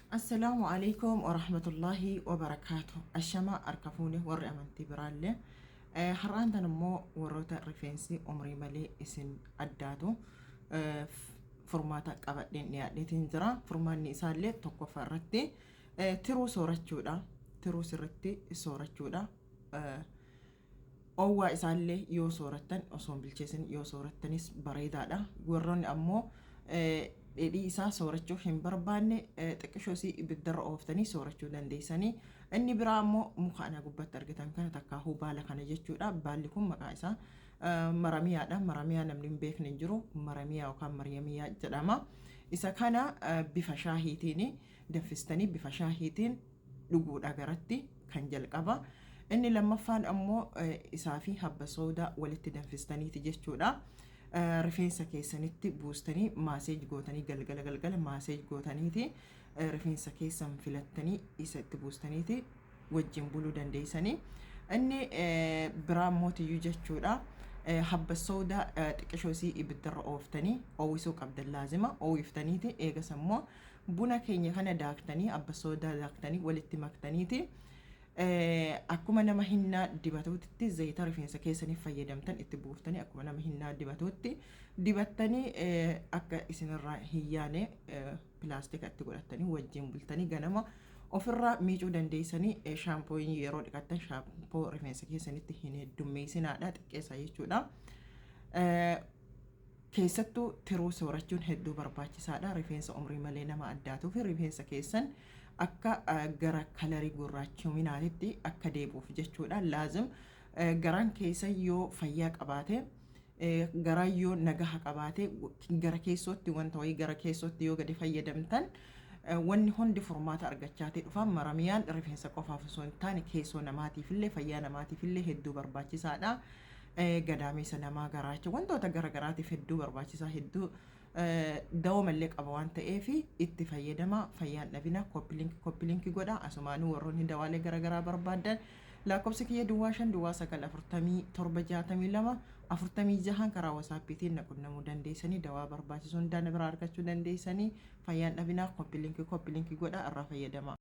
السلام عليكم ورحمة الله وبركاته. الشماء أركفوني وري أمانتي برالي. حران تنمو وروتا ريفنسي عمري مالي اسن أدادو. فرماتا قبضين نيادي تنجرا فرمان نيسالي توقو فرتي. ترو سورة جودا ترو سرتي سورة جودا. أووا إسالي يو سورتن أصوم بالجسن يو سورتنس بريدا دا ورون أمو دي إسا سورتشو هم برباني تكشوسي بالدر أوفتني سورتشو دنديساني أني برامو مخانا قبت ترغتان كان تكاهو بالا كان جيشو دا بالكم مقايسا مراميا دا مراميا نملين بيك ننجرو مراميا وكان مريميا جداما إسا كان بفشاهيتيني دفستني بفشاهيتين لقود أغرتي كان جلقبا إني لما فان أمو إسافي حب صودا ولت دفستني تجيشو دا رفينسا كيسانيتي بوستني ماسيج غوتاني غلغل ماسيج غوتانيتي رفينسا كيسان فلتني إسات بوستنيتي وجين بلو دنديساني أني براموتي يوجتشودا حب السودا تكشوسي إبتر أوفتني أو يسوق عبد اللازمة أو يفتنيتي إيجا سمو بونا كينيا خانا داكتني أب السودا داكتني ولتماكتنيتي akkuma nama hinna dibatuutti zayita rifeensa keessanii fayyadamtan itti buuftanii akkuma nama hinna dibatuutti dibattanii akka isinirraa hiyyaane pilaastika itti godhatanii wajjin bultanii ganama ofirraa miicuu dandeessanii shaampooyin yeroo dhiqattan shaampoo rifeensa keessanitti hin heddummeessinaadha xiqqeessa jechuudha. Keessattuu tiruu soorachuun hedduu barbaachisaadha. Rifeensa umrii malee nama addaatuuf rifeensa keessan akka gara kalarii gurraachaminaatitti akka deebuuf jechuudha. Laazim garaan keessa yoo fayyaa qabaate garaa yoo nagaha qabaate gara keessootti wanta wayii gara keessootti yoo gadi fayyadamtan wanni hundi furmaata argachaatee dhufa. Maramiyaan rifeensa qofaaf osoo hin taane keessoo namaatiifillee fayyaa namaatiifillee hedduu barbaachisaadha. Gadaamessa namaa garaacha wantoota garagaraatiif hedduu barbaachisaa hedduu dawoo mallee qaba waan ta'eef itti fayyadama. Fayyaan dhabina koppilinkii godha. Asumaanuu warroonni dawaalee garagaraa barbaadan lakkoofsi kiyya duwwaa 5 duwwaa 9 47 62 46 karaa wasaappiitiin na qunnamuu dandeessanii dawaa barbaachisuun dana biraa argachuu dandeessanii. Fayyaan dhabina koppilinkii godha irraa fayyadama.